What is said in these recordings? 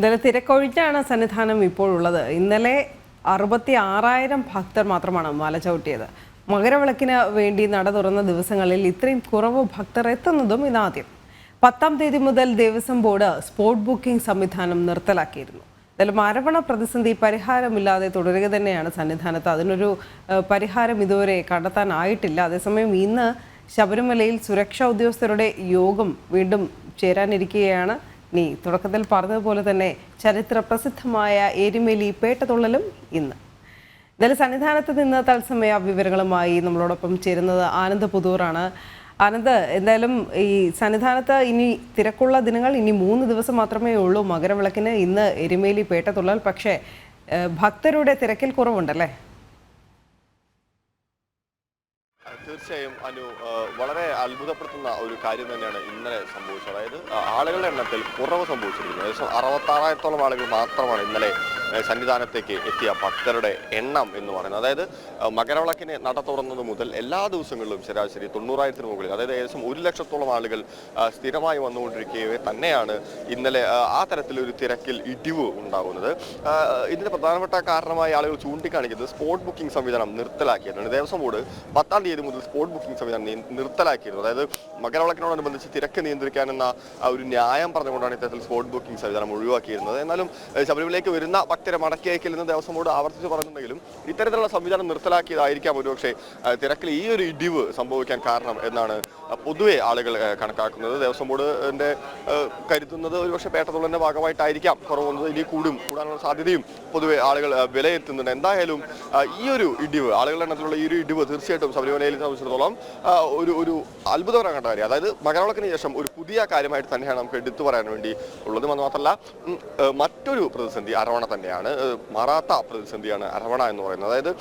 എന്തായാലും തിരക്കൊഴിച്ചാണ് സന്നിധാനം ഇപ്പോഴുള്ളത്. ഇന്നലെ 66,000 ഭക്തർ മാത്രമാണ് മല ചവിട്ടിയത്. മകരവിളക്കിന് വേണ്ടി നട തുറന്ന ദിവസങ്ങളിൽ ഇത്രയും കുറവ് ഭക്തർ എത്തുന്നതും ഇതാദ്യം. 10-ാം തീയതി മുതൽ ദേവസ്വം ബോർഡ് സ്പോട്ട് ബുക്കിംഗ് സംവിധാനം നിർത്തലാക്കിയിരുന്നു. എന്തായാലും അരവണ പ്രതിസന്ധി പരിഹാരമില്ലാതെ തുടരുക തന്നെയാണ് സന്നിധാനത്ത്. അതിനൊരു പരിഹാരം ഇതുവരെ കണ്ടെത്താനായിട്ടില്ല. അതേസമയം ഇന്ന് ശബരിമലയിൽ സുരക്ഷാ ഉദ്യോഗസ്ഥരുടെ യോഗം വീണ്ടും ചേരാനിരിക്കുകയാണ്. തുടക്കത്തിൽ പറഞ്ഞതുപോലെ തന്നെ ചരിത്ര പ്രസിദ്ധമായ എരുമേലി പേട്ടതുള്ളലും ഇന്ന്. എന്തായാലും സന്നിധാനത്ത് നിന്ന് തത്സമയ വിവരങ്ങളുമായി നമ്മളോടൊപ്പം ചേരുന്നത് ആനന്ദ് പുതൂറാണ്. ആനന്ദ്, എന്തായാലും ഈ സന്നിധാനത്ത് ഇനി തിരക്കുള്ള ദിനങ്ങൾ ഇനി 3 ദിവസം മാത്രമേ ഉള്ളൂ മകരവിളക്കിന്. ഇന്ന് എരുമേലി പേട്ടതുള്ളൽ, പക്ഷേ ഭക്തരുടെ തിരക്കിൽ കുറവുണ്ടല്ലേ? തീർച്ചയായും അനു, വളരെ അത്ഭുതപ്പെടുത്തുന്ന ഒരു കാര്യം തന്നെയാണ് ഇന്നലെ സംഭവിച്ചത്. അതായത് ആളുകളുടെ എണ്ണത്തിൽ കുറവ് സംഭവിച്ചിരിക്കുന്നു. ഏകദേശം 66,000-ഓളം ആളുകൾ മാത്രമാണ് ഇന്നലെ സന്നിധാനത്തേക്ക് എത്തിയ ഭക്തരുടെ എണ്ണം എന്ന് പറയുന്നത്. അതായത് മകരവിളക്കിന് നട തുറന്നത് മുതൽ എല്ലാ ദിവസങ്ങളിലും ശരാശരി 90,000-ന് മുകളിൽ, അതായത് ഏകദേശം 1,00,000-ഓളം ആളുകൾ സ്ഥിരമായി വന്നുകൊണ്ടിരിക്കുകയെ തന്നെയാണ് ഇന്നലെ ആ തരത്തിലൊരു തിരക്കിൽ ഇടിവ് ഉണ്ടാകുന്നത്. ഇതിന് പ്രധാനപ്പെട്ട കാരണമായി ആളുകൾ ചൂണ്ടിക്കാണിക്കുന്നത് സ്പോട്ട് ബുക്കിംഗ് സംവിധാനം നിർത്തലാക്കിയതാണ്. ദേവസ്വം ബോർഡ് 10-ാം തീയതി മുതൽ സ്പോട്ട് ബുക്കിംഗ് സംവിധാനം നിർത്തലാക്കിയിരുന്നു. അതായത് മകരവിളക്കിനോടനുബന്ധിച്ച് തിരക്ക് നിയന്ത്രിക്കാനെന്ന ഒരു ന്യായം പറഞ്ഞുകൊണ്ടാണ് ഇത്തരത്തിൽ സ്പോട്ട് ബുക്കിംഗ് സംവിധാനം ഒഴിവാക്കിയിരുന്നത്. എന്നാലും ശബരിമലയിലേക്ക് വരുന്ന ഭക്തരെ മടക്കി അയക്കില്ലെന്ന് ദേവസ്വം ബോർഡ് ആവർത്തിച്ച് പറയുന്നുണ്ടെങ്കിലും ഇത്തരത്തിലുള്ള സംവിധാനം നിർത്തലാക്കിയതായിരിക്കാം ഒരുപക്ഷെ തിരക്കിൽ ഈ ഒരു ഇടിവ് സംഭവിക്കാൻ കാരണം എന്നാണ് പൊതുവെ ആളുകൾ കണക്കാക്കുന്നത്. ദേവസ്വം ബോർഡിന്റെ കരുതുന്നത് ഒരുപക്ഷെ പേട്ടതുള്ളലിന്റെ ഭാഗമായിട്ടായിരിക്കാം കുറവുന്നത്. ഇനി കൂടാനുള്ള സാധ്യതയും പൊതുവെ ആളുകൾ വിലയിരുത്തുന്നുണ്ട്. എന്തായാലും ഈ ഒരു ഇടിവ്, ആളുകളുടെ എണ്ണത്തിലുള്ള ഈ ഒരു ഇടിവ് തീർച്ചയായിട്ടും ശബരിമലയെ സംബന്ധിച്ചിടത്തോളം ഒരു അത്ഭുതകരമായ കാര്യം. അതായത് മകരവിളക്കിന് ശേഷം ഒരു പുതിയ കാര്യമായിട്ട് തന്നെയാണ് നമുക്ക് എടുത്തു പറയാൻ വേണ്ടി ഉള്ളത്. അത് മാത്രമല്ല, മറ്റൊരു പ്രതിസന്ധി അരവണ തന്നെയാണ്. മാറാത്ത പ്രതിസന്ധിയാണ് അരവണ എന്ന് പറയുന്നത്. അതായത്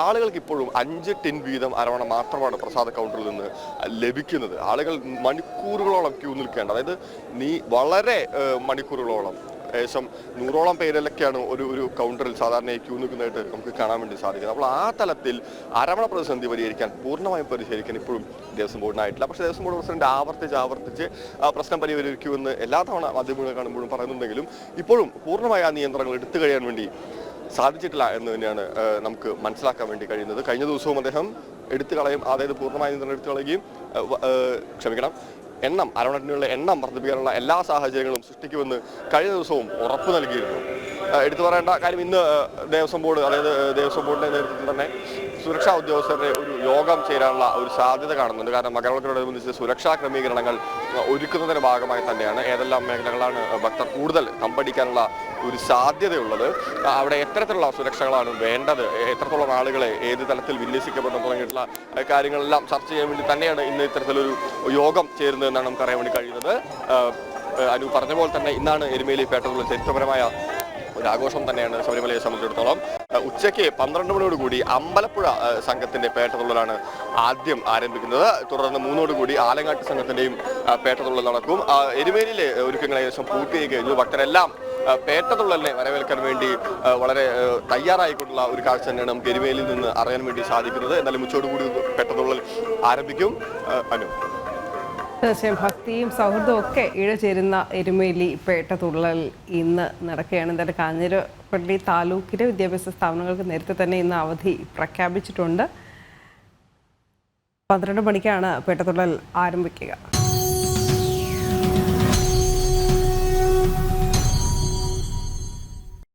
ആളുകൾക്ക് ഇപ്പോഴും 5 ടിൻ വീതം അരവണ മാത്രമാണ് പ്രസാദ കൗണ്ടറിൽ നിന്ന് ലഭിക്കുന്നത്. ആളുകൾ മണിക്കൂറുകളോളം ക്യൂ നിൽക്കേണ്ട, അതായത് വളരെ മണിക്കൂറുകളോളം, ഏകദേശം 100-ഓളം പേരിലൊക്കെയാണ് ഒരു കൗണ്ടറിൽ സാധാരണ ക്യൂ നിൽക്കുന്നതായിട്ട് നമുക്ക് കാണാൻ വേണ്ടി സാധിക്കുന്നത്. അപ്പോൾ ആ തലത്തിൽ അരവണ പ്രതിസന്ധി പൂർണ്ണമായും പരിഹരിക്കാൻ ഇപ്പോഴും ദേവസ്വം ബോർഡിനായിട്ടില്ല. പക്ഷേ ദേവസ്വം ബോർഡ് പ്രസിഡന്റ് ആവർത്തിച്ച് പ്രശ്നം പരിഹരിക്കുമെന്ന് എല്ലാ തവണ മാധ്യമങ്ങൾ കാണുമ്പോഴും പറയുന്നുണ്ടെങ്കിലും ഇപ്പോഴും പൂർണ്ണമായ ആ നിയന്ത്രണങ്ങൾ എടുത്തു കഴിയാൻ വേണ്ടി സാധിച്ചിട്ടില്ല എന്ന് തന്നെയാണ് നമുക്ക് മനസ്സിലാക്കാൻ വേണ്ടി കഴിയുന്നത്. കഴിഞ്ഞ ദിവസവും അദ്ദേഹം എടുത്തു കളയും, അതായത് പൂർണ്ണമായ നിയന്ത്രണം എടുത്തു കളയുകയും അരവണത്തിനുള്ള എണ്ണം വർദ്ധിപ്പിക്കാനുള്ള എല്ലാ സാഹചര്യങ്ങളും സൃഷ്ടിക്കുമെന്ന് കഴിഞ്ഞ ദിവസവും ഉറപ്പ് നൽകിയിരുന്നു. എടുത്തു പറയേണ്ട കാര്യം, ഇന്ന് ദേവസ്വം ബോർഡ്, അതായത് ദേവസ്വം ബോർഡിന്റെ നേതൃത്വത്തിൽ തന്നെ സുരക്ഷാ ഉദ്യോഗസ്ഥരുടെ ഒരു യോഗം ചേരാനുള്ള ഒരു സാധ്യത കാണുന്നുണ്ട്. കാരണം മകരവിളക്കിനോടനുബന്ധിച്ച് സുരക്ഷാ ക്രമീകരണങ്ങൾ ഒരുക്കുന്നതിന്റെ ഭാഗമായി തന്നെയാണ് ഏതെല്ലാം മേഖലകളാണ് ഭക്തർ കൂടുതൽ തമ്പടിക്കാനുള്ള ഒരു സാധ്യതയുള്ളത്, അവിടെ എത്തരത്തിലുള്ള സുരക്ഷകളാണ് വേണ്ടത്, എത്രത്തോളം ആളുകളെ ഏത് തലത്തിൽ വിന്യസിക്കപ്പെടുന്നു തുടങ്ങിയിട്ടുള്ള കാര്യങ്ങളെല്ലാം ചർച്ച ചെയ്യാൻ വേണ്ടി തന്നെയാണ് ഇന്ന് ഇത്തരത്തിലൊരു യോഗം ചേരുന്നതെന്നാണ് നമുക്ക് അറിയാൻ വേണ്ടി കഴിയുന്നത്. അനു പറഞ്ഞ പോലെ തന്നെ ഇന്നാണ് എരുമേലി പേട്ടതുള്ളൽ ചരിത്രപരമായ ഒരു ആഘോഷം തന്നെയാണ് ശബരിമലയെ സംബന്ധിച്ചിടത്തോളം. ഉച്ചയ്ക്ക് 12 മണിയോടുകൂടി അമ്പലപ്പുഴ സംഘത്തിന്റെ പേട്ടതുള്ളലാണ് ആദ്യം ആരംഭിക്കുന്നത്. തുടർന്ന് 3 ആലങ്ങാട്ട് സംഘത്തിന്റെയും പേട്ടതുള്ളൽ നടക്കും. എരുമേലിയിലെ ഒരുക്കങ്ങൾ ഏകദേശം പൂർത്തിയായി കഴിഞ്ഞു. ഭക്തരെല്ലാം പേട്ടതുള്ളലിനെ വരവേൽക്കാൻ വേണ്ടി വളരെ തയ്യാറായിക്കൊണ്ടുള്ള ഒരു കാഴ്ച തന്നെയാണ് നമുക്ക് എരുമേലിയിൽ നിന്ന് അറിയാൻ വേണ്ടി സാധിക്കുന്നത്. എന്നാലും ഉച്ചയോടുകൂടി പേട്ടതുള്ളൽ ആരംഭിക്കും. അനു, തീർച്ചയായും ഭക്തിയും സൗഹൃദവും ഒക്കെ ഇഴചേരുന്ന എരുമേലി പേട്ടതുള്ളൽ ഇന്ന് നടക്കുകയാണ്. എന്തായാലും കാഞ്ഞിരപ്പള്ളി താലൂക്കിലെ വിദ്യാഭ്യാസ സ്ഥാപനങ്ങൾക്ക് നേരത്തെ തന്നെ ഇന്ന് അവധി പ്രഖ്യാപിച്ചിട്ടുണ്ട്. 12 മണിക്കാണ് പേട്ടതുള്ളൽ ആരംഭിക്കുക.